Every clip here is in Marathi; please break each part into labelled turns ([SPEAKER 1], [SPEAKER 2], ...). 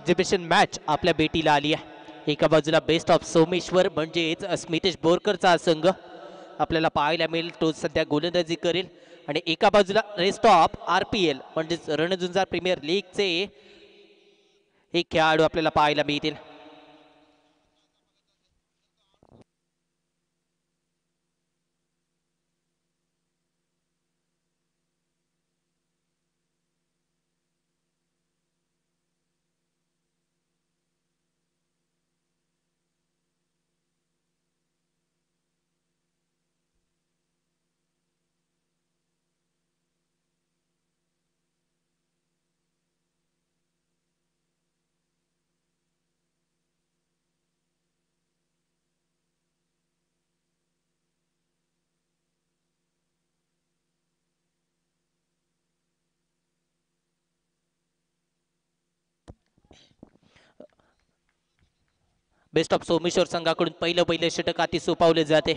[SPEAKER 1] एक्झिबिशन मॅच आपल्या भेटीला आली आहे. एका बाजूला बेस्ट ऑफ सोमेश्वर म्हणजेच स्मितेश बोरकरचा संघ आपल्याला पाहायला मिळेल, तो सध्या गोलंदाजी करेल. आणि एका बाजूला रेस्ट ऑफ RPL म्हणजेच रणझुंजार प्रीमियर लीगचे हे खेळाडू आपल्याला पाहायला मिळतील. बेस्ट ऑफ सोमेश्वर संघाकडून पहिलं षटक हाती सोपावले जाते.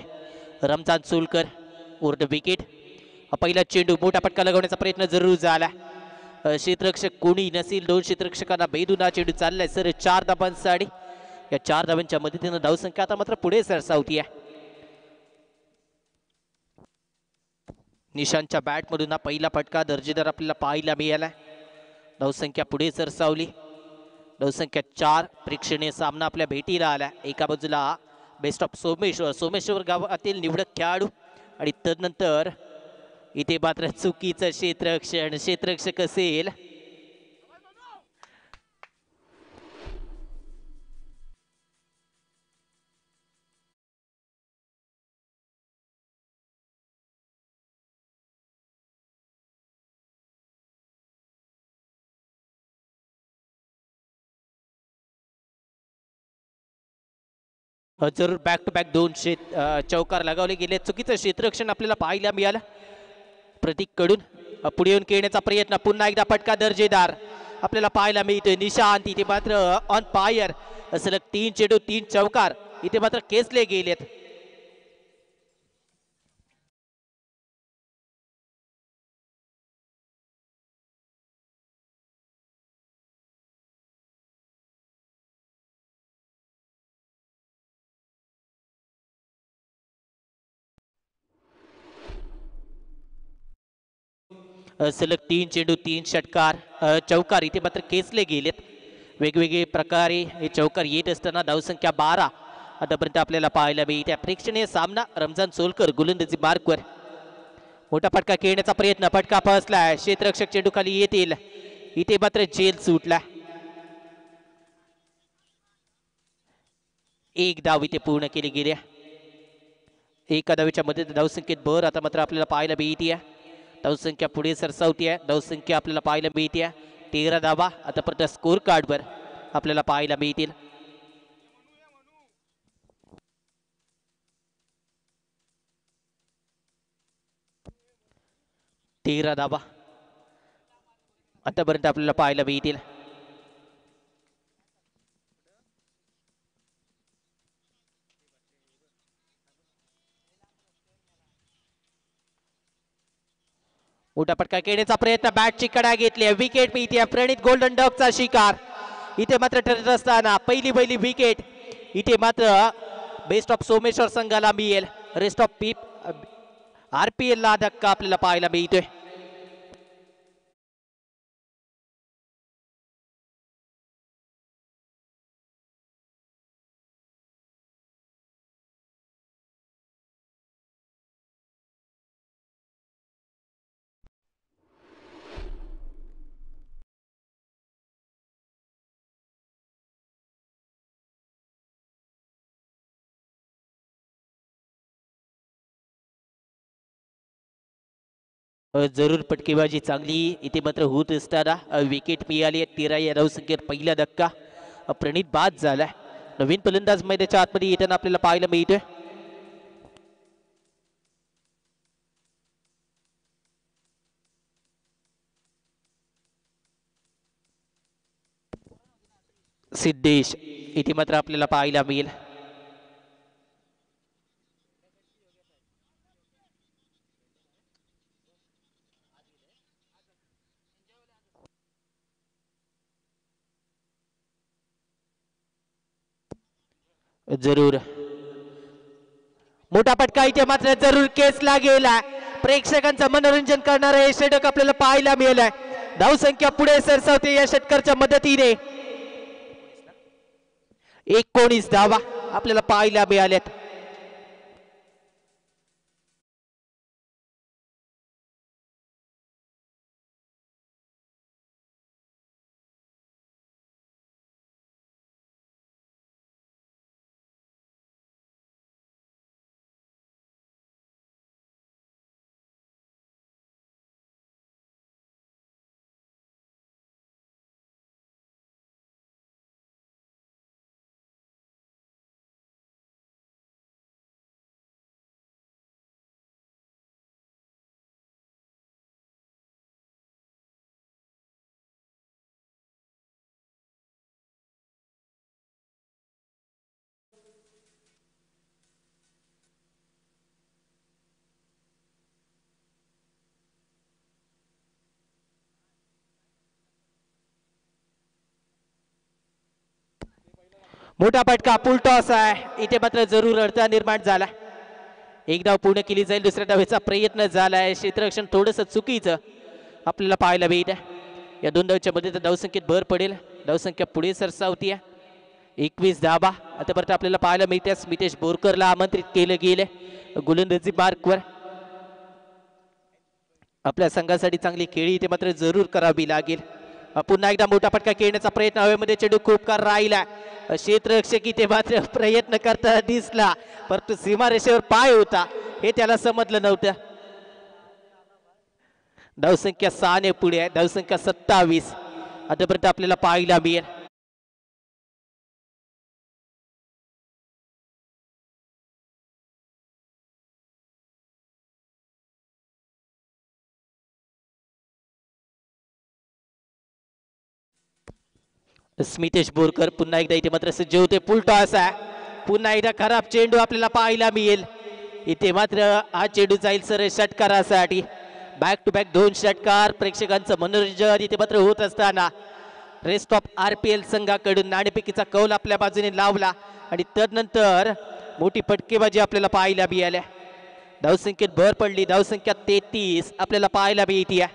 [SPEAKER 1] रमजान सोलकर उर्ड विकेट. पहिला चेंडू मोठा फटका लगवण्याचा प्रयत्न जरूर झाला. क्षेत्ररक्षक कोणी नसेल, 2 क्षेत्ररक्षकांना बेधून हा चेंडू चाललाय सर 4 धावांसाठी. या 4 धावांच्या मदतीनं धावसंख्या आता मात्र पुढे सरसावती आहे. निशांतच्या बॅटमधून हा पहिला फटका दर्जेदार आपल्याला पाहायला मिळाला. धावसंख्या पुढे सरसावली. धावसंख्या 4. प्रेक्षणीय सामना आपल्या भेटीला आला. एका बाजूला बेस्ट ऑफ सोमेश्वर गावातील निवडक खेळाडू आणि तदनंतर इथे मात्र चुकीचं क्षेत्ररक्षक असेल. जरूर बॅक टू बॅक 2 चौकार लगावले गेले. चुकीचं क्षेत्ररक्षण आपल्याला पाहायला मिळालं प्रतीक कडून. पुढे येऊन खेळण्याचा प्रयत्न, पुन्हा एकदा फटका दर्जेदार आपल्याला पाहायला मिळतोय. निशांत इथे मात्र ऑन फायर. सलग 3 चेंडू 3 चौकार इथे मात्र केसले गेलेत. सलग 3 चेंडू 3 षटकार चौकार इथे मात्र केसले गेलेत. वेगवेगळे प्रकारे हे चौकार येत असताना धावसंख्या 12 आतापर्यंत आपल्याला पाहायला मिळते. प्रेक्षणीय सामना. रमजान सोलकर गोलंदाजी मार्कवर. मोठा फटका खेळण्याचा प्रयत्न, फटका फसलाय. क्षेत्ररक्षक चेंडू खाली येतील. इथे मात्र जेल सुटला. एक धाव इथे पूर्ण केली गेली. एका धावीच्या मध्ये धावसंख्येत भर आता मात्र आपल्याला पाहायला मिळते. धावसंख्या पुढे सरसावती आहे. धावसंख्या आपल्याला पाहायला मिळते 13 धावा आतापर्यंत स्कोर कार्डवर आपल्याला पाहायला मिळतील. तेरा धावा आतापर्यंत आपल्याला पाहायला मिळतील. मोठा फटका खेळण्याचा प्रयत्न, बॅटची कडा घेतली. विकेट मिळते. प्रणित गोल्डन डकचा शिकार इथे मात्र ठरत असताना पहिली विकेट इथे मात्र बेस्ट ऑफ सोमेश्वर संघाला मिळेल. रेस्ट ऑफ RPL ला धक्का आपल्याला पाहायला मिळतोय. जरूर पटकेबाजी चांगली इथे मात्र होत असताना विकेट मिळाली. 13 या धावसंख्येत पहिला धक्का. प्रणित बाद झाला. नवीन फलंदाज मैदानाच्या आतमध्ये येताना आपल्याला पाहायला मिळतोय. सिद्धेश इथे मात्र आपल्याला पाहायला मिळेल. जरूर मोठा फटका इथे मात्र जरूर केसला गेला. प्रेक्षकांचं मनोरंजन करणारा हे षटक आपल्याला पाहायला मिळालंय. धावसंख्या पुढे सरसावते या षटकाच्या मदतीने. 19 धावा आपल्याला पाहायला मिळाल्यात. मोठा फटका फुल टॉस आहे. इथे मात्र जरूर अडथळा निर्माण झाला. एक धाव पूर्ण केली जाईल. दुसऱ्या धावेचा प्रयत्न झालाय. क्षेत्ररक्षण थोडंसं चुकीचं आपल्याला पाहायला मिळत आहे. या दोन धावच्या मध्ये धावसंख्येत भर पडेल. धावसंख्या पुढे सरसावतीये. 21 धावा आतापर्यंत आपल्याला पाहायला मिळते. स्मितेश बोरकरला आमंत्रित केलं गेले गोलंदाजी मार्कवर. आपल्या संघासाठी चांगली खेळी इथे मात्र जरूर करावी लागेल. पुन्हा एकदा मोठा फटका खेळण्याचा प्रयत्न हवेमध्ये चेंडू खूप काळ राहिला. क्षेत्ररक्षक इथे मात्र प्रयत्न करताना दिसला परंतु सीमारेषेवर पाय होता हे त्याला समजलं नव्हतं. धावसंख्या 6 ने पुढे आहे. धावसंख्या 27 आतापर्यंत आपल्याला पाहायला मिळेल. स्मितेश बोरकर पुन्हा एकदा इथे मात्र सज्ज होते. फुल टॉस आहे. पुन्हा एकदा खराब चेंडू आपल्याला पाहायला मिळेल. इथे मात्र हा चेंडू जाईल सर षटकारासाठी. बॅक टू बॅक 2 षटकार. प्रेक्षकांचं मनोरंजन इथे मात्र होत असताना रेस्ट ऑफ RPL संघाकडून नाणेफेकीचा कौल आपल्या बाजूने लावला आणि त्यानंतर मोठी फटकेबाजी आपल्याला पाहायला मिळाली. धावसंख्येत भर पडली. धावसंख्या 33 आपल्याला पाहायला मिळते.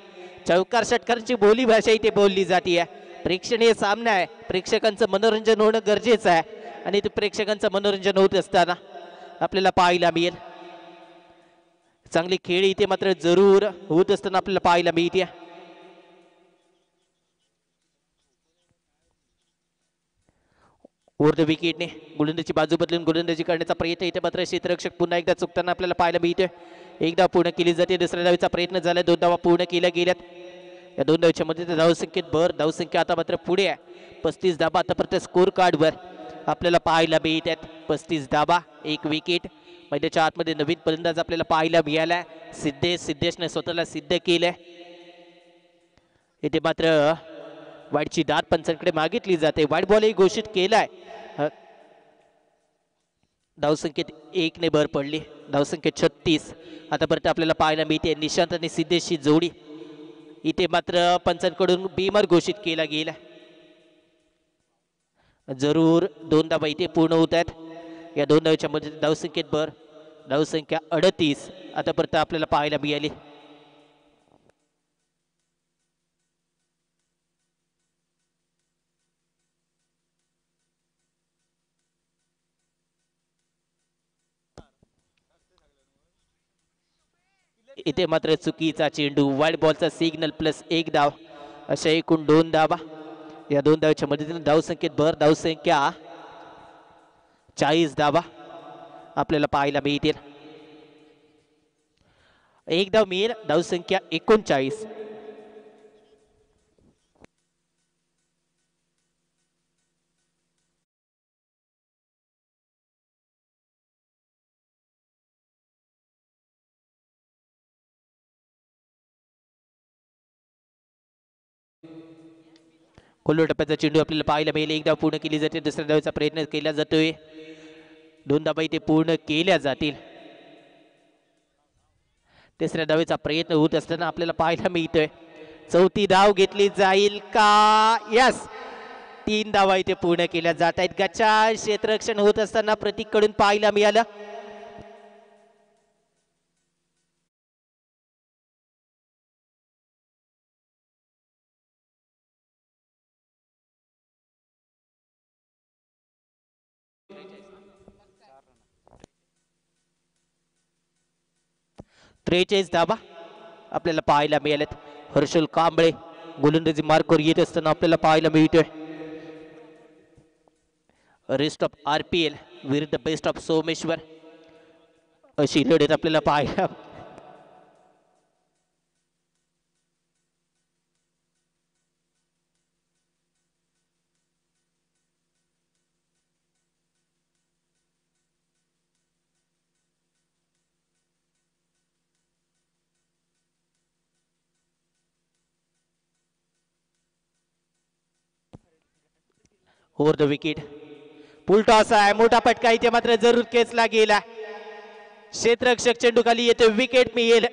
[SPEAKER 1] चौकार षटकारांची बोली भाषा इथे बोलली जाते. प्रेक्षणीय सामना आहे. प्रेक्षकांचं मनोरंजन होणं गरजेचं आहे आणि ते प्रेक्षकांचं मनोरंजन होत असताना आपल्याला पाहायला मिळेल. चांगली खेळी इथे मात्र जरूर होत असताना आपल्याला पाहायला मिळते. वर द विकेटने गोलंदाजी बाजू बदलून गोलंदाजी करण्याचा प्रयत्न इथे मात्र क्षेत्ररक्षक पुन्हा एकदा चुकताना आपल्याला पाहायला मिळतोय. एक धाव पूर्ण केली जाते. दुसऱ्या धावेचा प्रयत्न झाला. 2 धावा पूर्ण केल्या गेल्यात. या 2 धावच्या मध्ये धावसंख्येत भर. धावसंख्या आता मात्र पुढे आहे. 35 धावा आतापर्यंत स्कोर कार्डवर आपल्याला पाहायला मिळत आहेत. 35 धावा 1 विकेट. मैदानाच्या आतमध्ये नवीन फलंदाज आपल्याला पाहायला मिळाला. सिद्धेशने स्वतःला सिद्ध केलंय. इथे मात्र वाईटची दाद पंचांकडे मागितली जाते. वाईट बॉलही घोषित केलाय. धावसंख्येत 1 ने भर पडली. धावसंख्येत 36 आतापर्यंत आपल्याला पाहायला मिळते. निशांत आणि सिद्धेशची जोडी इथे मात्र पंचांकडून बीमर घोषित केला गेला. जरूर 2 धावा इथे पूर्ण होत आहेत. या 2 धावच्या मध्ये धावसंख्येत भर. धावसंख्या 38 आतापर्यंत आपल्याला पाहायला मिळाली. इथे मात्र चुकीचा चेंडू. वाईट बॉलचा सिग्नल प्लस 1 धाव अशा एकूण 2 धावा. या 2 धावच्या मदतीने धावसंख्येत भर. धावसंख्या 40 धावा आपल्याला पाहायला मिळतील. 1 धाव मिळेल. धावसंख्या 39. खोलवर टप्प्याचा चेंडू आपल्याला पाहायला मिळेल. 1 धाव पूर्ण केली जाते. दुसऱ्या धावेचा प्रयत्न केला जातोय. 2 धावा इथे पूर्ण केल्या जातील. तिसऱ्या धावेचा प्रयत्न होत असताना आपल्याला पाहायला मिळतोय. 4थी धाव घेतली जाईल का? यस. 3 धावा इथे पूर्ण केल्या जात आहेत. गच्चा क्षेत्ररक्षण होत असताना प्रतीक कडून पाहायला मिळालं. त्रेचाळीस धावा आपल्याला पाहायला मिळाल्यात. हर्षल कांबळे गोलंदाजी मार्कवर येत असताना आपल्याला पाहायला मिळतोय. रेस्ट ऑफ RPL विरुद्ध बेस्ट ऑफ सोमेश्वर अशी लढत आपल्याला पाहायला. Over the wicket full toss आहे. मोठा फटका इथे मात्र जरूर केसला गेला. क्षेत्ररक्षक चेंडू खाली येतो. विकेट मिळेल.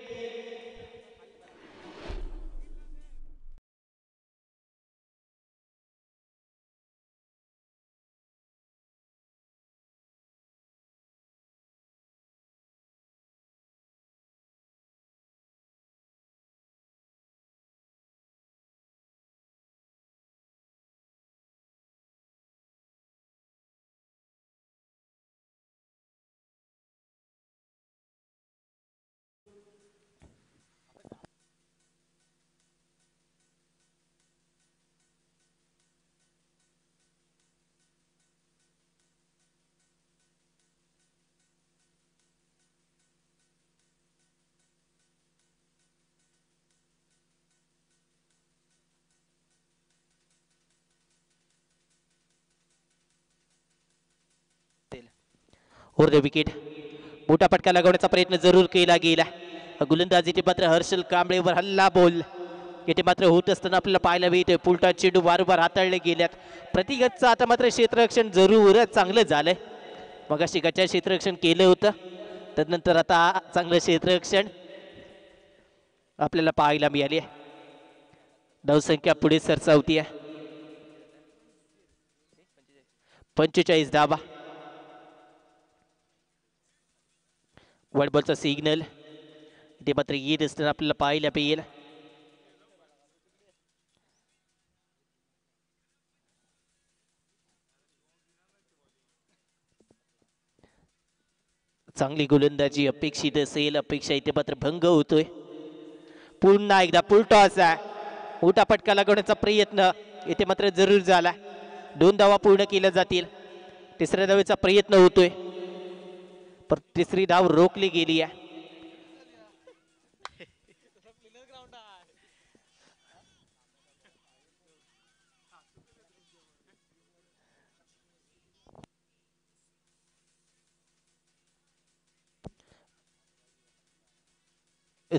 [SPEAKER 1] ओव्हर द विकेट मोठा फटका लागवण्याचा प्रयत्न जरूर केला गेला. गोलंदाजीचे मात्र हर्षल कांबळेवर हल्ला बोल येथे मात्र होत असताना आपल्याला पाहायला मिळतोय. पुलटा चेंडू वारंवार हाताळले गेल्यात. प्रतिगतचं आता मात्र क्षेत्ररक्षण जरूर चांगलं झालंय. मग अशी गच्चा क्षेत्ररक्षण केलं होतं त्यानंतर आता चांगलं क्षेत्ररक्षण आपल्याला पाहायला मिळाली आहे. धावसंख्या पुढे सरसावती आहे. 45 धावा. वाईट बॉलचा सिग्नल इथे मात्र येत असताना आपल्याला पाहायला मिळेल. चांगली गोलंदाजी अपेक्षित असेल. अपेक्षा इथे मात्र भंग होतोय. पुन्हा एकदा पुल टॉस आहे. मोठा फटका लागवण्याचा प्रयत्न इथे मात्र जरूर झाला. 2 धावा पूर्ण केल्या जातील. तिसऱ्या धावेचा प्रयत्न होतोय पण तिसरी धाव रोखली गेली आहे.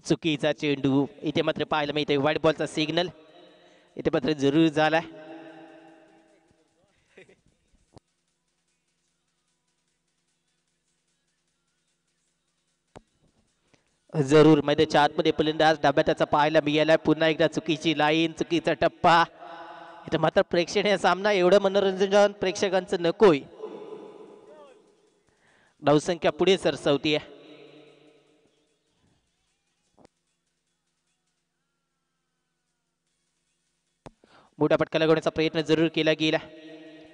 [SPEAKER 1] चुकीचा चेंडू इथे मात्र पाहायला मिळतोय. व्हाईट बॉलचा सिग्नल इथे मात्र जरूर झाला. जरूर मैदानाच्या आतमध्ये फलंदाज डाब्यात त्याचा पाहायला मिळाला. पुन्हा एकदा चुकीची लाईन चुकीचा टप्पा. इथे मात्र प्रेक्षणीय सामना एवढं मनोरंजन प्रेक्षकांचं नकोय. धावसंख्या पुढे सरसावतीये. मोठा फटका लागवण्याचा प्रयत्न जरूर केला गेला.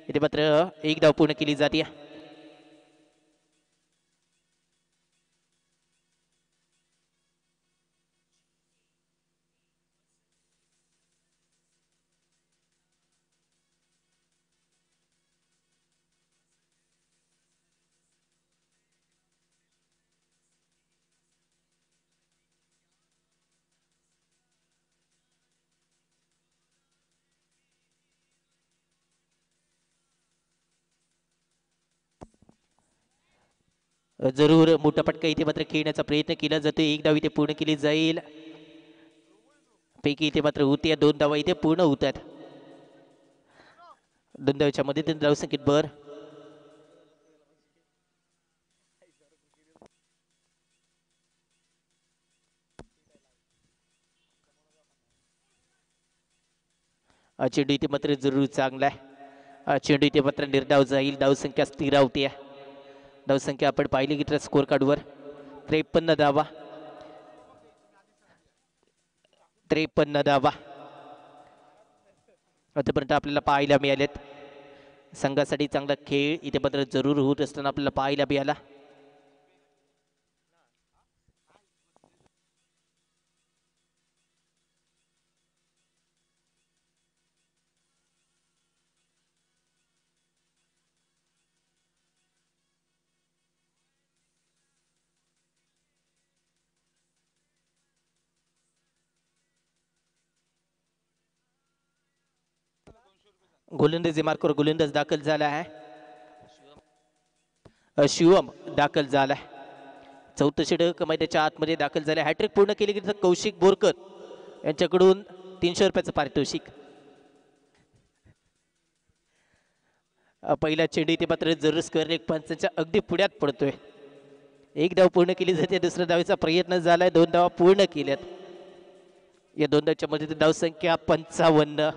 [SPEAKER 1] इथे मात्र एक धाव पूर्ण केली जाते. जरूर मोठा फटका इथे मात्र खेळण्याचा प्रयत्न केला जातो. एक धाव इथे पूर्ण केली जाईल. पैकी इथे मात्र होती 2 धावा इथे पूर्ण होतात. 2 धावाच्या मध्ये धावसंख्येत भर. चेंडू इथे मात्र जरूर चांगला आहे. चेंडू इथे मात्र निर्धाव जाईल. धावसंख्या स्थिरावते. धावसंख्या आपण पाहिली की स्कोर कार्डवर 53 धावा. 53 धावा आतापर्यंत आपल्याला पाहायला मिळालेत. संघासाठी चांगला खेळ इथे मात्र जरूर होत असताना आपल्याला पाहायला मिळाला. गोलंदाजी मार्कवर गोलंदाज दाखल झाला आहे. शिवम दाखल झाला. चौथं षटक मैदानाच्या आतमध्ये दाखल झाले. हॅट्रिक पूर्ण केली की कौशिक बोरकर यांच्याकडून 300 रुपयाचं पारितोषिक. पहिला चेंडू इथे मात्र जरूर स्क्वेअर लेग पंचांच्या अगदी पुढ्यात पडतोय. एक धाव पूर्ण केली जाते. दुसऱ्या धावेचा प्रयत्न झालाय. 2 धावा पूर्ण केल्यात. या 2 धावच्या मध्ये धावसंख्या 55.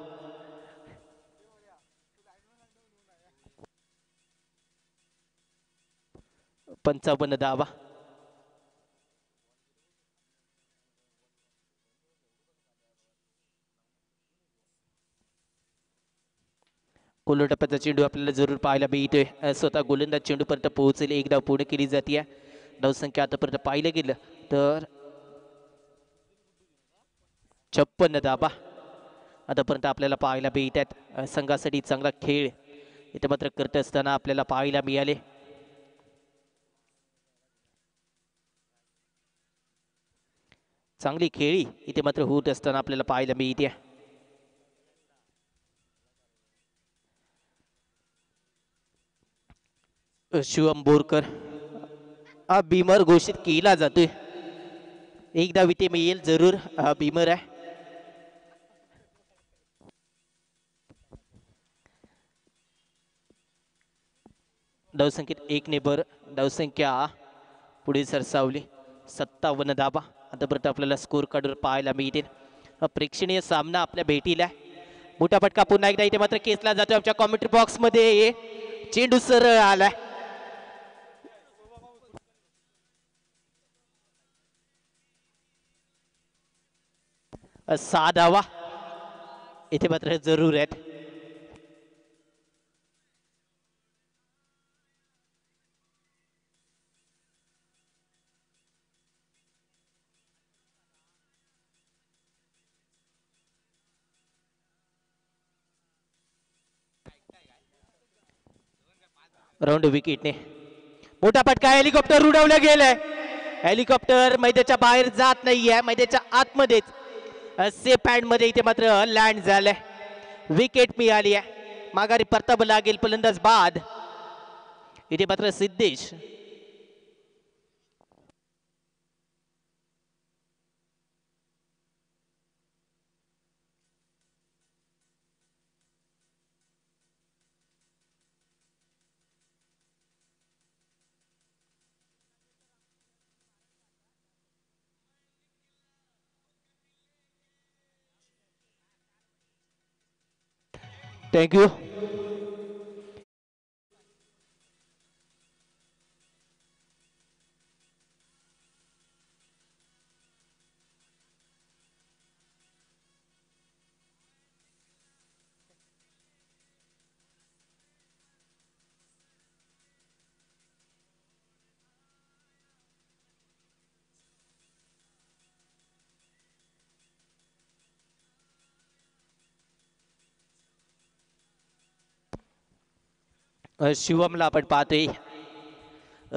[SPEAKER 1] 55 धावा. कोल्हा टप्प्याचा चेंडू आपल्याला जरूर पाहायला मिळतोय. स्वतः गोलंदाज चेंडू पर्यंत पोहोचेल. एक धाव पूर्ण केली जाते. धावसंख्या आतापर्यंत पाहिलं गेलं तर 56 धावा आतापर्यंत आपल्याला पाहायला मिळतात. संघासाठी चांगला खेळ इथे मात्र करत असताना आपल्याला पाहायला मिळाले. चांगली खेळी इथे मात्र होत असताना आपल्याला पाहायला मिळते. शिवम बोरकर हा बीमर घोषित केला जातोय. एकदा विते मिळेल जरूर. हा बीमर आहे. धावसंख्येत 1 ने भर. धावसंख्या पुढे सरसावली. 57 धावा आतापर्यंत आपल्याला स्कोर कार्डवर पाहायला मिळतील. प्रेक्षणीय सामना आपल्या भेटीला. मोठा फटका पुन्हा एकदा इथे मात्र केसला जातो. आमच्या कॉमेंट्री बॉक्स मध्ये चेंडू सरळ आलाय. 6 धावा इथे मात्र जरूर आहेत. राऊंड विकेटने मोठा फटका. हेलिकॉप्टर उडवलं गेलंय. हेलिकॉप्टर मैदानाच्या बाहेर जात नाहीये. मैदानाच्या आतमध्येच सेफ हँड मध्ये इथे मात्र लँड झालंय. विकेट मिळाली आहे. माघारी परतावं लागेल फलंदाज बाद. इथे मात्र सिद्धेश थँक्यू. शिवमला आपण पाहतोय.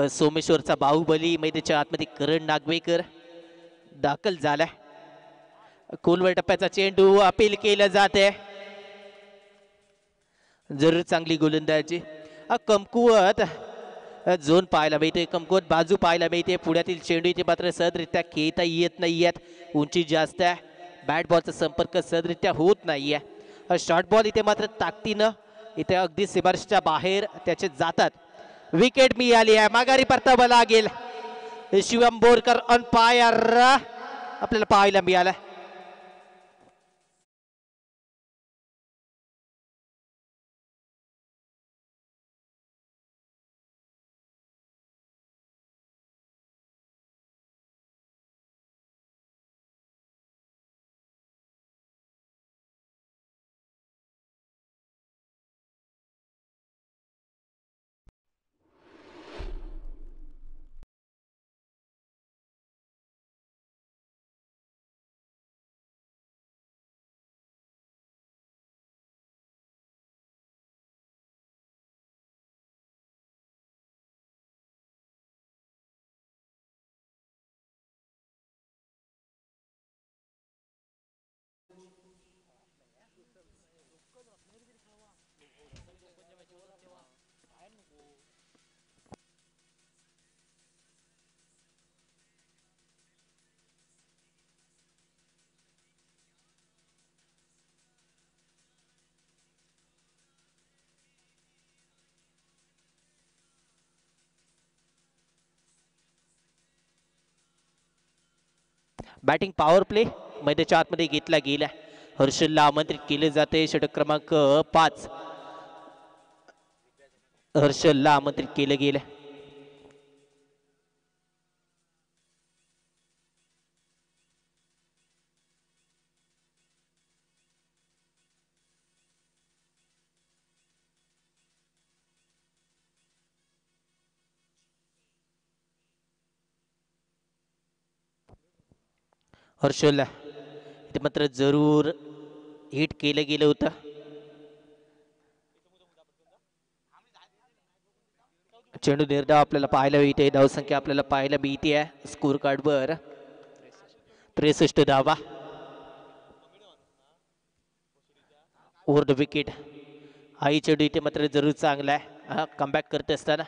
[SPEAKER 1] सोमेश्वरचा बाहुबली मैदानाच्या आतमध्ये करण नागवेकर दाखल झालाय. खोलवर टप्प्याचा चेंडू अपील केलं जाते. जरूर चांगली गोलंदाजी. कमकुवत झोन पाहायला मिळते. कमकुवत बाजू पाहायला मिळते. पुण्यातील चेंडू इथे मात्र सहजरित्या खेळता येत नाहीयेत. उंची जास्त आहे. बॅट बॉलचा संपर्क सहजरित्या होत नाहीये. शॉर्ट बॉल इथे मात्र ताकदीनं इथे अगदी सीमारेषेच्या बाहेर त्याचे जातात. विकेट मिळाली आहे. माघारी परतावं लागेल. शिवम बोरकर ऑन फायर आपल्याला पाहायला मिळालं. बॅटिंग पॉवर प्ले मैदानाच्या आतमध्ये घेतला गेला. हर्षलला आमंत्रित केले जाते. षटक क्रमांक 5 हर्षलला आमंत्रित केलं गेलं. हर्षलला इथे मात्र जरूर हिट केलं गेलं होतं. चेंडू निर्धाव आपल्याला पाहायला मिळते. धावसंख्या आपल्याला पाहायला मिळते आहे स्कोर कार्डवर 63 धावा. ओव्हर द विकेट हाही चेंडू इथे मात्र जरूर चांगला आहे कमबॅक करत असताना.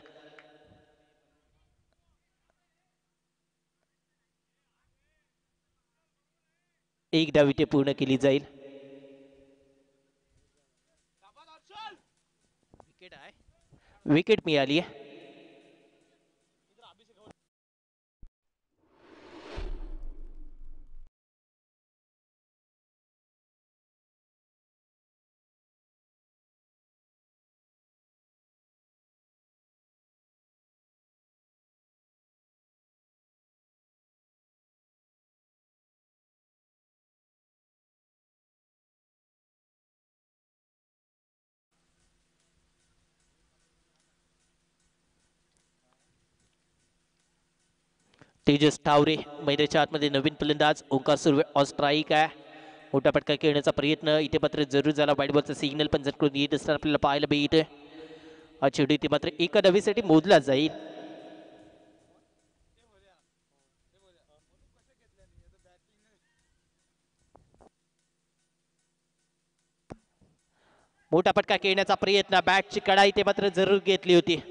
[SPEAKER 1] एक धाव इथे पूर्ण केली जाईल. विकेट मिळाली आहे. तेजस टावरे मैदानाच्या आतमध्ये नवीन फलंदाज. ओंकार सुर्वे ऑन स्ट्राईक आहे. मोठा फटका खेळण्याचा प्रयत्न इथे मात्र जरूर झाला. वाईट बॉलचा सिग्नल पण जर करून येत असताना आपल्याला पाहायला मिळते. हा चेंडू इथे मात्र एका धावेसाठी मोजला जाईल. मोठा फटका खेळण्याचा प्रयत्न. बॅटची कडा इथे मात्र जरूर घेतली होती.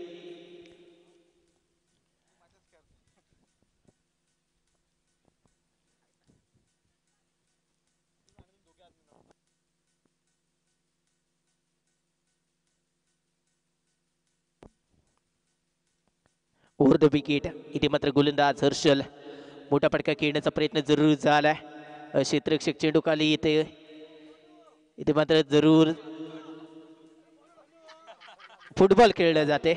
[SPEAKER 1] ओव्हर द विकेट इथे मात्र गोलंदाज हर्षल. मोठा फटका खेळण्याचा प्रयत्न जरूर झालाय. क्षेत्ररक्षक चेंडू खाली येते. इथे मात्र जरूर फुटबॉल खेळले जाते.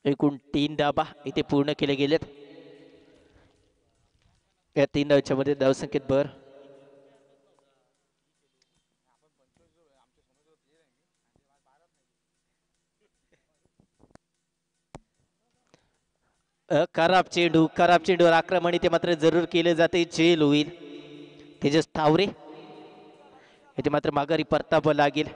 [SPEAKER 1] एकूण 3 धाबा इथे पूर्ण केले गेलेत. या 3 धावच्या मध्ये धावसंख्येत भर. खराब चेंडूवर आक्रमण इथे मात्र जरूर केले जाते. झेल होईल. तेजस ठावरे इथे मात्र माघारी परतावं लागेल.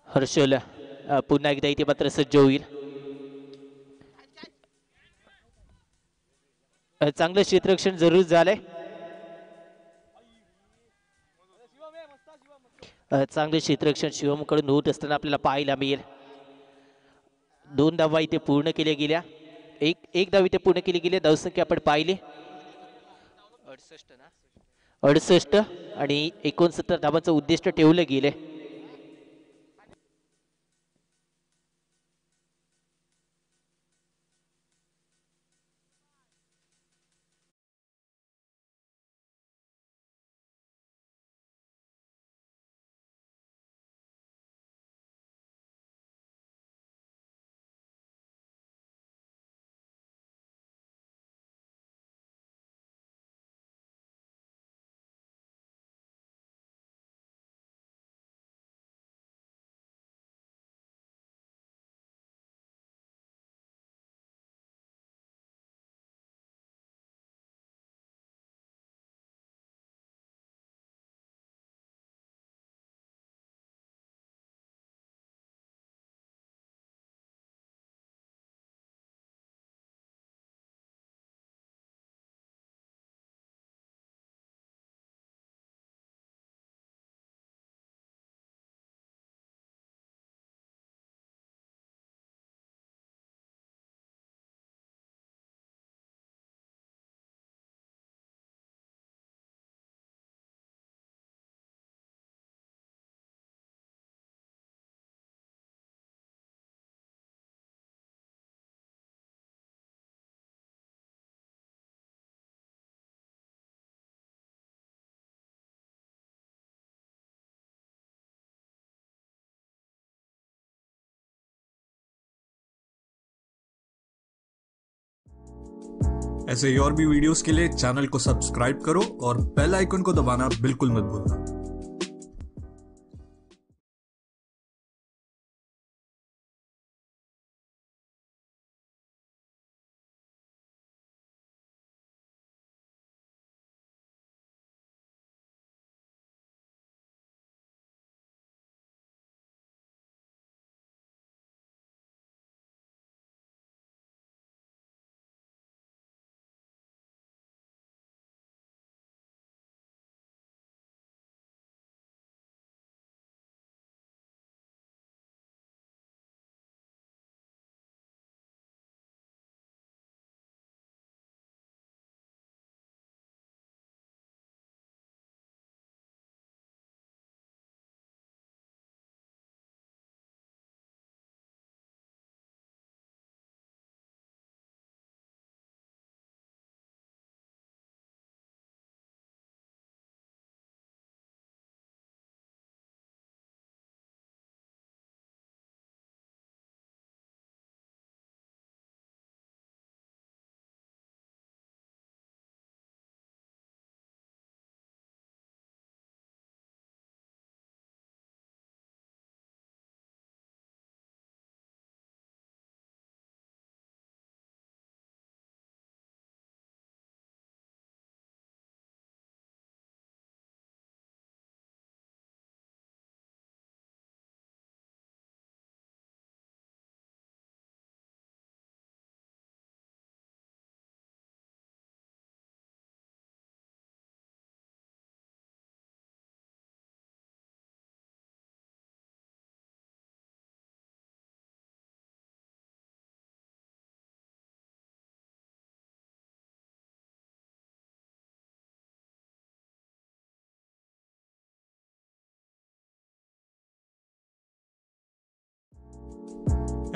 [SPEAKER 1] हर्षल पुन्हा एकदा इथे मात्र सज्ज होईल. चांगलं क्षेत्ररक्षण जरूर झालंय. चांगले क्षेत्ररक्षण शिवम कडून होत असताना आपल्याला पाहायला मिळेल. 2 धावा इथे पूर्ण केल्या गेल्या. एक धाव इथे पूर्ण केली गेली. धावसंख्या आपण पाहिली 68 आणि 69 धावांचं उद्दिष्ट ठेवलं गेले.
[SPEAKER 2] ऐसे ही और भी वीडियोस के लिए चैनल को सब्सक्राइब करो और बेल आइकन को दबाना बिल्कुल मत भूलना।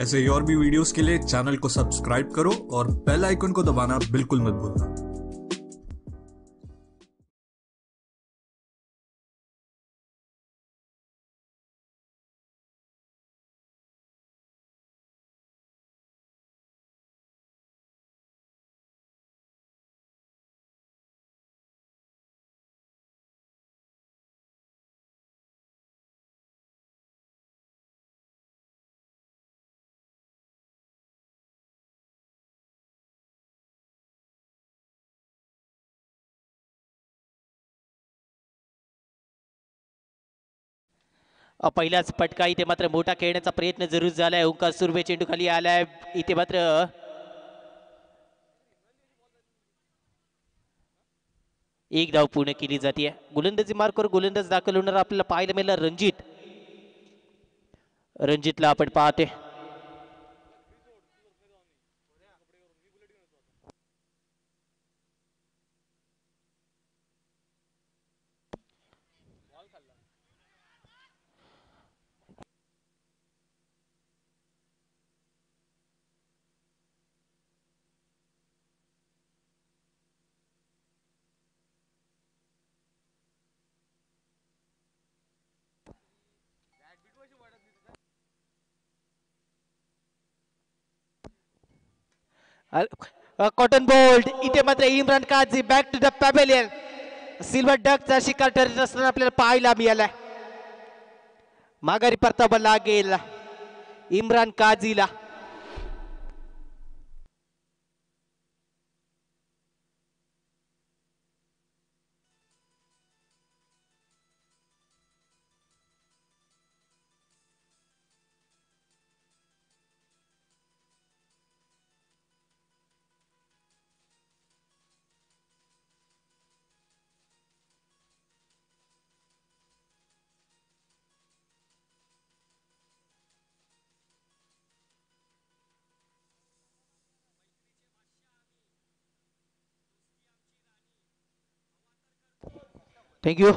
[SPEAKER 2] ऐसे ही और भी वीडियोस के लिए चैनल को सब्सक्राइब करो और बेल आइकन को दबाना बिल्कुल मत भूलना।
[SPEAKER 1] पहिलाच फटका इथे मात्र मोठा खेळण्याचा प्रयत्न जरूर झालाय. ओंकार सुर्वे चेंडू खाली आलाय. इथे मात्र एक धाव पूर्ण केली जाते. गोलंदाजी मार्कवर गोलंदाज दाखल होणार आपल्याला पाहायला मिळाला रणजित. रणजितला आपण पाहते. कॉटन बोल्ड इथे मात्र Imran Kazi back to the pavilion. Silver डकचा शिकार ठरत असताना आपल्याला पाहायला मिळालाय. माघारी परतावा लागेल इम्रान काझीला. थँक्यू.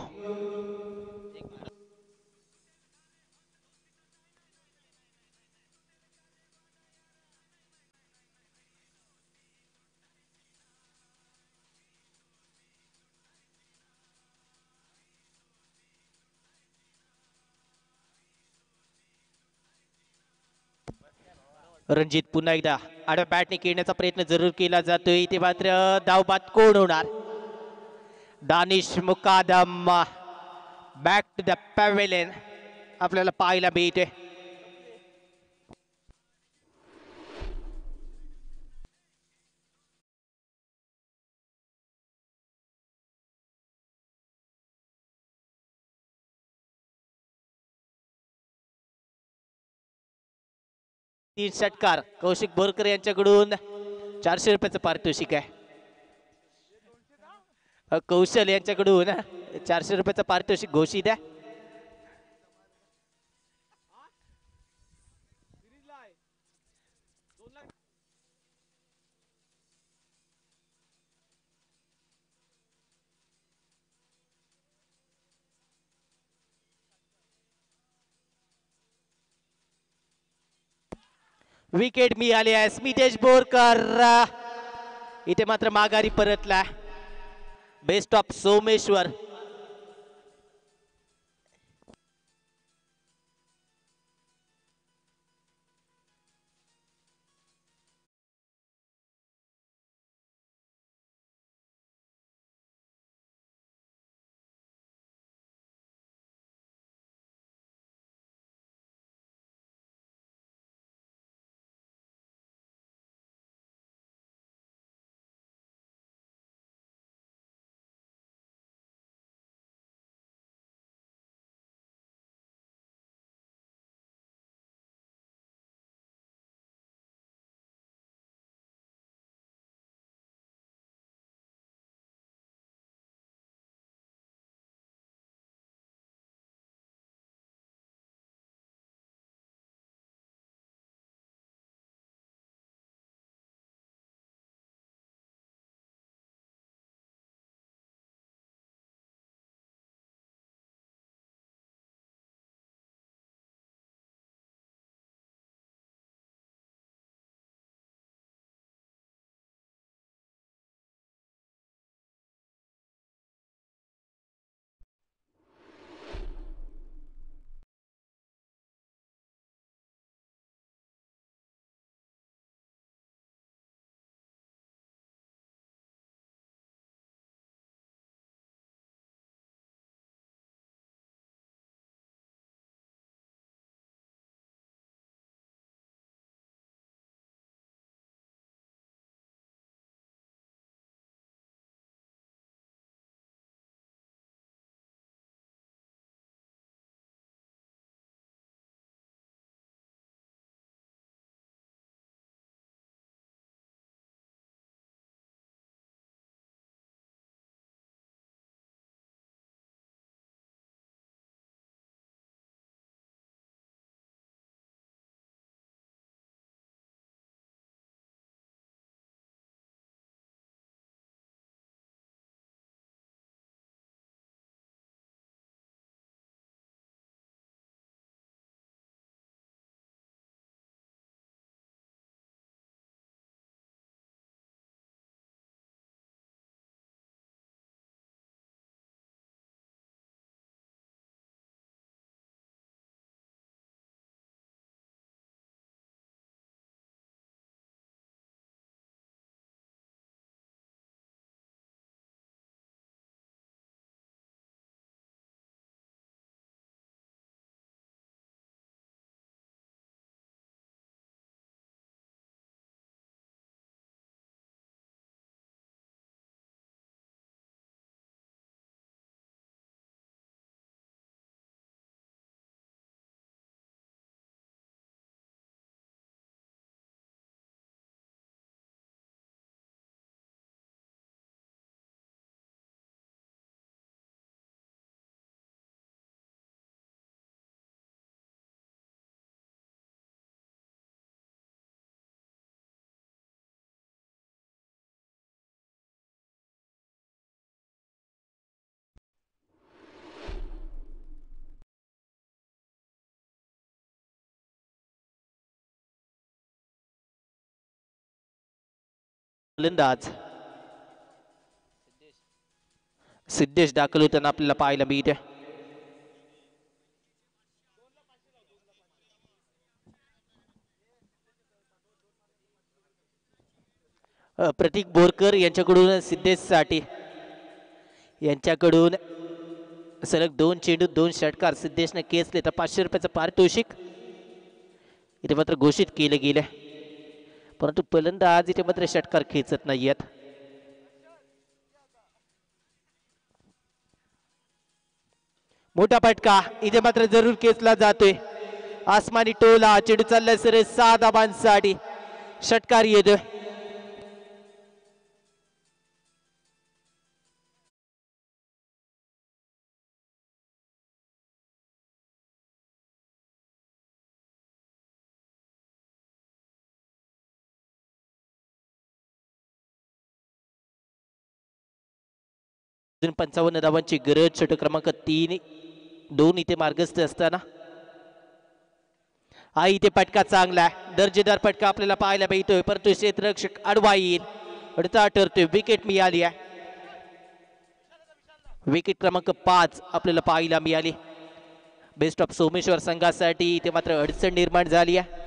[SPEAKER 1] रणजित पुन्हा एकदा आडव्या बॅटने खेळण्याचा प्रयत्न जरूर केला जातोय. इथे मात्र धावबाद कोण होणार? दानिश मुकादम बॅक टू द पॅव्हेलियन आपल्याला पाहायला मिळते. तीन षटकार कौशिक बोरकर यांच्याकडून 400 रुपयाचं पारितोषिक आहे. कौशल यांच्याकडून 400 रुपयाचं पारितोषिक घोषित आहे. विकेट मिळाली आहे. स्मितेश बोरकर इथे मात्र माघारी परतला. Best of Someshwar. फलंदाज सिद्धेश दाखल होताना आपल्याला पाहायला मिळते. प्रतीक बोरकर यांच्याकडून सिद्धेश साठे यांच्याकडून सलग 2 चेंडू 2 षटकार सिद्धेशने केसले तर 500 रुपयाचं पारितोषिक इथे मात्र घोषित केलं गेलं, परंतु फलंदाज इथे मात्र षटकार खेचत नाहीयेत. मोठा फटका इथे मात्र जरूर केसला जातोय. आसमानी टोला चेंडू चाललाय सर 6 धाबांसाठी, षटकार येतोय. अजून 55 धावांची गरज. षटक क्रमांक 3-2 इथे मार्गस्थ असताना हा इथे फटका चांगला आहे, दर्जेदार फटका आपल्याला पाहायला मिळतोय, परंतु क्षेत्ररक्षक आडवा येईल, अडथळा ठरतोय. विकेट मिळाली आहे. विकेट क्रमांक 5 आपल्याला पाहायला मिळाली. बेस्ट ऑफ सोमेश्वर संघासाठी इथे मात्र अडचण निर्माण झाली आहे.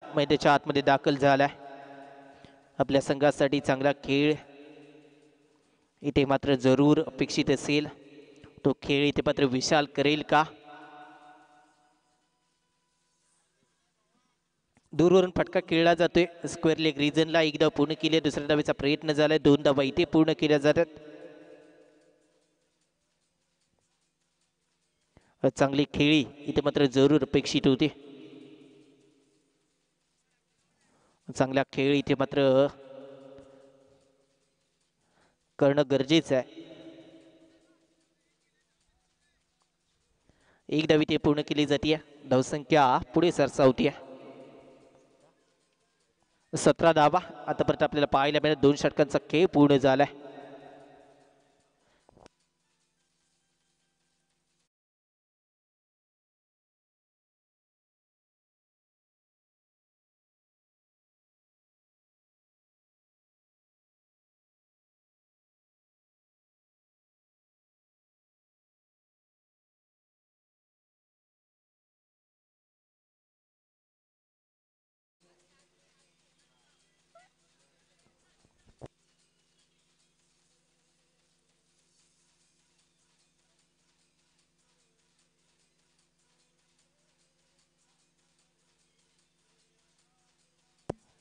[SPEAKER 1] मैदानाच्या आतमध्ये दाखल झालाय. आपल्या संघासाठी चांगला खेळ इथे मात्र जरूर अपेक्षित असेल. तो खेळ इथे मात्र विशाल करेल का? दूरवरून फटका खेळला जातोय. स्क्वेअर लेग रिजनला एकदा पूर्ण केले, दुसऱ्या धावेचा प्रयत्न झालाय, 2 धावा इथे पूर्ण केल्या जातात. चांगली खेळी इथे मात्र जरूर अपेक्षित होती. चांगला खेळ इथे मात्र करणं गरजेचं आहे. एक धाव इथे पूर्ण केली जाते. धावसंख्या पुढे सरसावते. 17 धावा आतापर्यंत आपल्याला पाहायला मिळाल्या. 2 षटकांचा खेळ पूर्ण झालाय.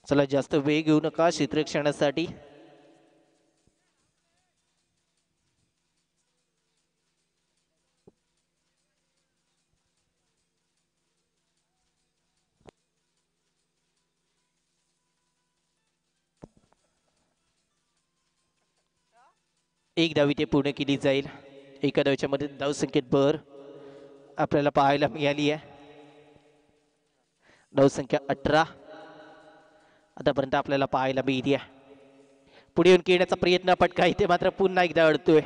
[SPEAKER 1] चला जास्त वेळ घेऊ नका क्षेत्ररक्षणासाठी. एक धाव इथे पूर्ण केली जाईल. एका धावच्या मध्ये धावसंख्येत भर आपल्याला पाहायला मिळाली आहे. धावसंख्या 18 आतापर्यंत आपल्याला पाहायला मिळते. पुढे येऊन खेळण्याचा प्रयत्न, फटका इथे मात्र पुन्हा एकदा अडतोय.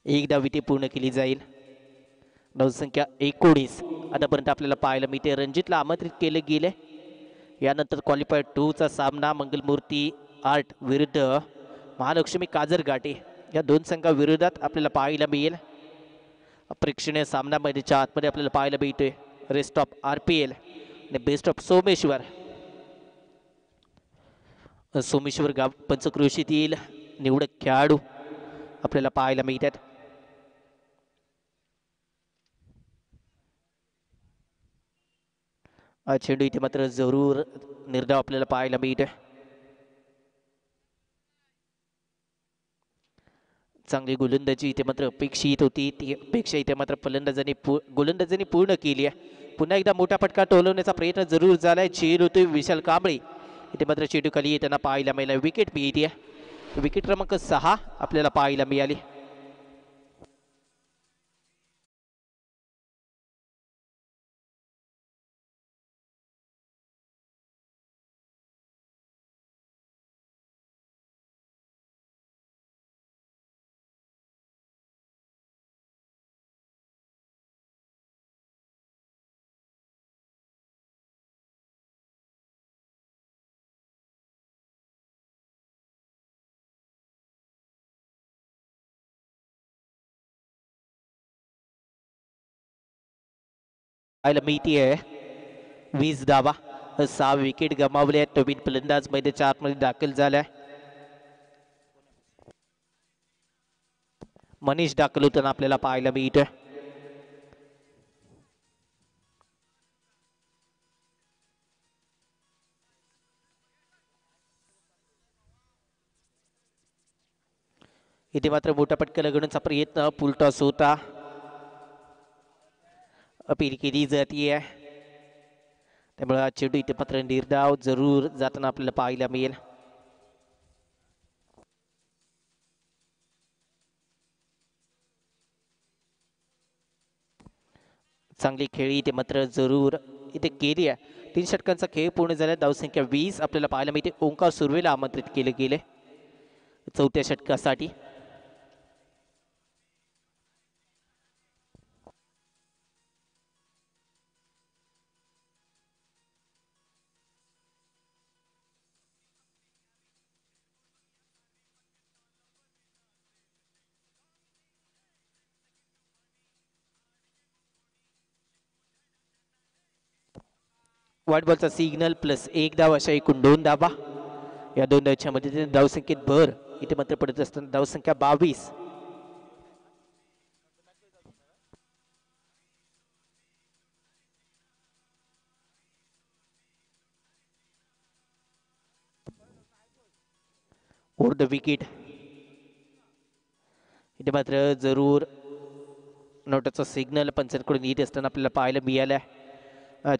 [SPEAKER 1] एक धाव इथे पूर्ण केली जाईल. धावसंख्या 19 आतापर्यंत आपल्याला पाहायला मिळते. रणजितला आमंत्रित केले गेले. यानंतर क्वालिफायर 2 चा सामना मंगलमूर्ती आर्ट विरुद्ध महालक्ष्मी काजरघाटे या 2 संघाविरोधात आपल्याला पाहायला मिळेल. प्रेक्षणीय सामना मैदानाच्या आतमध्ये आपल्याला पाहायला मिळतोय. रेस्ट ऑफ RPL आणि बेस्ट ऑफ सोमेश्वर. सोमेश्वर गाव पंचक्रोशीतील निवडक खेळाडू आपल्याला पाहायला मिळतात. चेंडू इथे मात्र जरूर निर्धाव आपल्याला पाहायला मिळतोय. चांगली गोलंदाजी इथे मात्र अपेक्षित होती. ती अपेक्षा इथे मात्र गोलंदाजांनी पूर्ण केली आहे. पुन्हा एकदा मोठा फटका टोलवण्याचा प्रयत्न जरूर झालाय. चेल होतोय विशाल कांबळे. इथे मात्र चेंडू खाली येताना पाहायला मिळाला. विकेट मिळते. विकेट क्रमांक 6 आपल्याला पाहायला मिळाली. पाहायला मिळते आहे 20 धावा. 6 विकेट गमावले आहेत. नवीन फलंदाज मैदानाच्या आतमध्ये दाखल झालाय. मनीष दाखल होताना आपल्याला पाहायला मिळतोय. इथे मात्र मोठा फटका लगवण्याचा प्रयत्न, फुलटॉस होता, अपील केली जाते. त्यामुळे हा चेंडू इथे मात्र निर्धाव जरूर जाताना आपल्याला पाहायला मिळेल. चांगली खेळी इथे मात्र जरूर इथे केली आहे. 3 षटकांचा खेळ पूर्ण झाला. धावसंख्या 20 आपल्याला पाहायला मिळते. ओंकार सुर्वेला आमंत्रित केले गेले 4थ्या षटकासाठी. व्हाईट बॉलचा सिग्नल प्लस 1 धाव अशा एकूण 2 धावा. या 2 धावच्या मध्ये धावसंख्येत भर इथे मात्र पडत असताना धावसंख्या 22. ओव्हर द विकेट इथे मात्र जरूर नोटाचा सिग्नल पंचांकडून येत असताना आपल्याला पाहायला मिळाला.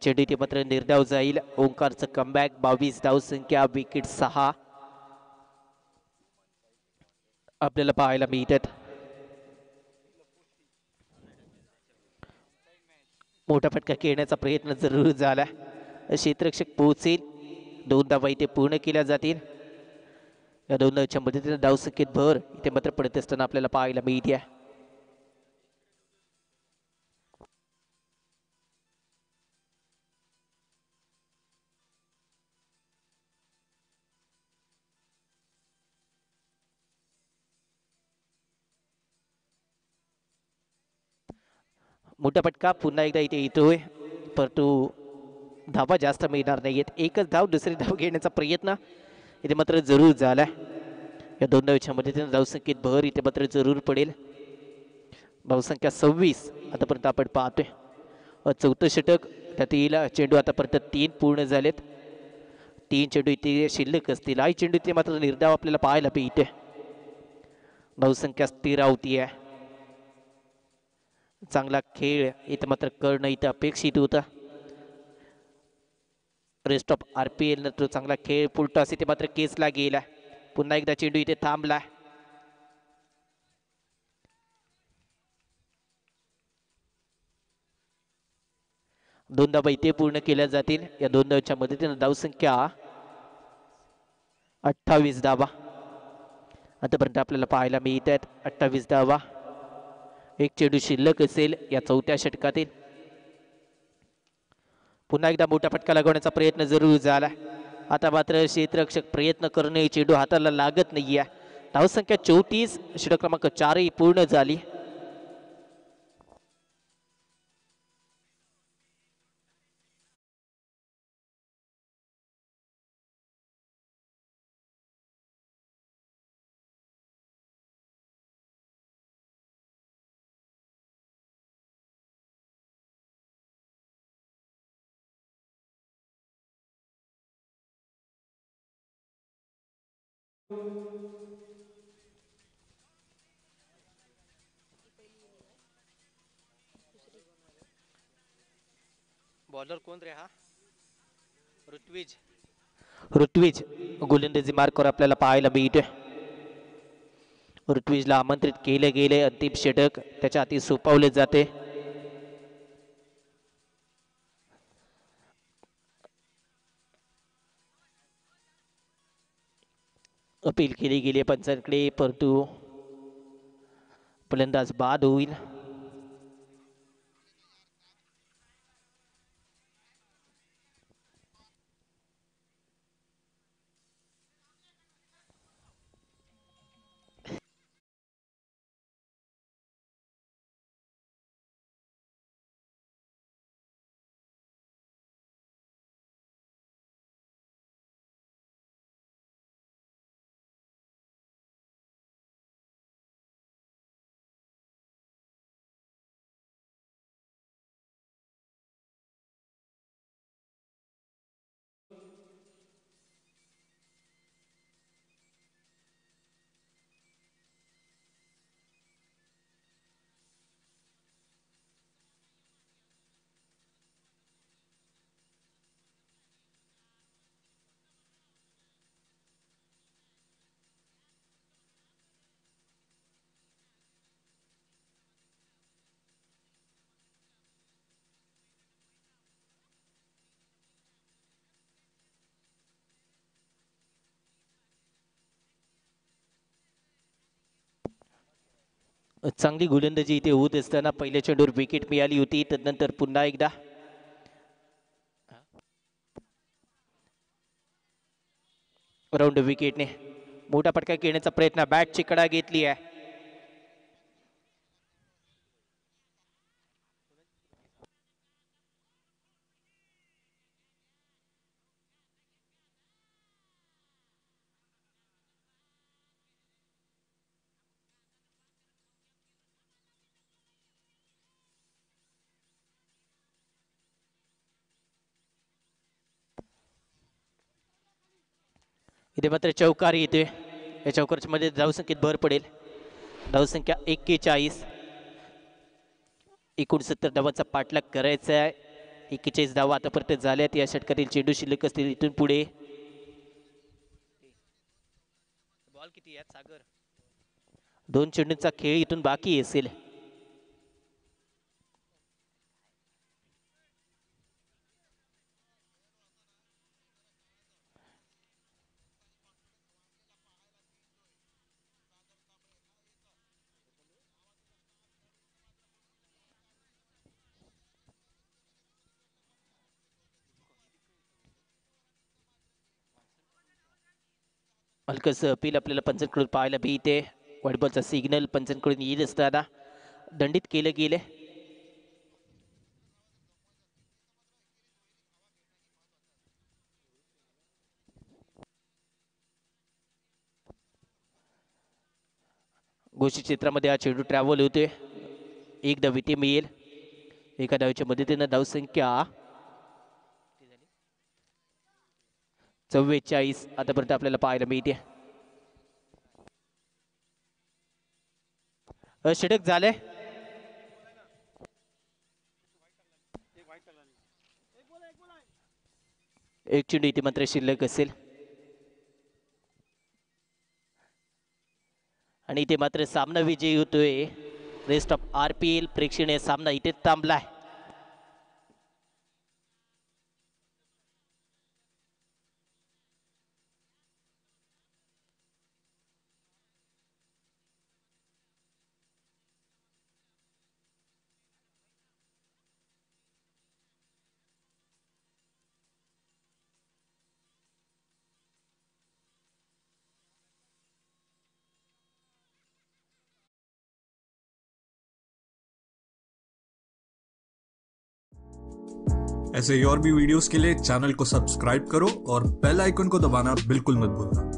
[SPEAKER 1] चेंडू इथे मात्र निर्धाव जाईल. ओंकारचं कमबॅक. 22 धावसंख्या, विकेट 6 आपल्याला पाहायला मिळतात. मोठा फटका खेळण्याचा प्रयत्न जरूर झाला. क्षेत्ररक्षक पोहोचेल. 2 धावा इथे पूर्ण केल्या जातील. या 2 धावच्या मदतीने धावसंख्येत भर इथे मात्र पडत असताना आपल्याला पाहायला मिळते. मोठा फटका पुन्हा एकदा इथे येतोय, परंतु धावा जास्त मिळणार नाहीयेत. एकच धाव, दुसरी धाव घेण्याचा प्रयत्न इथे मात्र जरूर झाला. या 2 धावच्या मदतीने धावसंख्येत भर इथे मात्र जरूर पडेल. धावसंख्या 26 आतापर्यंत आपण पाहतोय. 4थं षटक त्यातील चेंडू आतापर्यंत 3 पूर्ण झालेत. 3 चेंडू इथे शिल्लक असतील. आई चेंडू इथे मात्र निर्धाव आपल्याला पाहायला मिळते. धावसंख्या स्थिर होती आहे. चांगला खेळ इथं मात्र करणं इथं अपेक्षित होता. रेस्ट ऑफ RPL नंतर चांगला खेळ. फुलटॉस इथे मात्र केसला गेला. पुन्हा एकदा चेंडू इथे थांबला. दोन धावा इथे पूर्ण केल्या जातील. या 2 धावच्या मदतीने धावसंख्या 28 धावा आतापर्यंत आपल्याला पाहायला मिळत आहेत. 28 धावा. एक चेंडू शिल्लक असेल या 4थ्या षटकातील. पुन्हा एकदा मोठा फटका लागवण्याचा प्रयत्न जरूर झाला. आता मात्र क्षेत्ररक्षक प्रयत्न करणे, चेंडू हाताला लागत नाहीये. धावसंख्या 34. षटक क्रमांक 4 पूर्ण झाली. बॉलर कोण रे हा? ऋत्विज गोलंदाजी मार्कवर आपल्याला पाहायला मिळते. ऋत्विजला आमंत्रित केले गेले. अंतिम षटक त्याच्या हाती सोपवले जाते. अपील केली गेली पंचांकडे, परंतु फलंदाज बाद होईल. चांगली गोलंदाजी इथे होत असताना पहिल्या चेंडूवर विकेट मिळाली होती. तदनंतर पुन्हा एकदा राऊंड विकेटने मोठा फटका घेण्याचा प्रयत्न, बॅटची कडा घेतली आहे. इथे मात्र चौकार येते. या चौकारच्या मध्ये धावसंख्येत भर पडेल. धावसंख्या 41. 69 धावांचा पाठलाग करायचा आहे. 41 धावा आतापर्यंत झाल्यात. या षटकातील चेंडू शिल्लक असतील इथून पुढे. बॉल किती आहेत सागर? 2 चेंडूंचा खेळ इथून बाकी असेल. हलकस अपील आपल्याला पंचांकडून पाहायला मिळते. वॉलीबॉलचा सिग्नल पंचांकडून येत असताना दंडित केलं गेले. घोषित क्षेत्रामध्ये हा चेंडू ट्रॅव्हल होतोय. एक धाव इथे मिळेल. एका धावेच्या मदतीनं धावसंख्या 44 आतापर्यंत आपल्याला पाहायला मिळते. षटक झाले. एक चेंडू इथे मात्र शिल्लक असेल आणि इथे मात्र सामना विजयी होतोय. रेस्ट ऑफ RPL प्रेक्षणीय सामना इथे थांबलाय.
[SPEAKER 2] ऐसे ही और भी वीडियोस के लिए चैनल को सब्सक्राइब करो और बेल आइकन को दबाना बिल्कुल मत भूलना.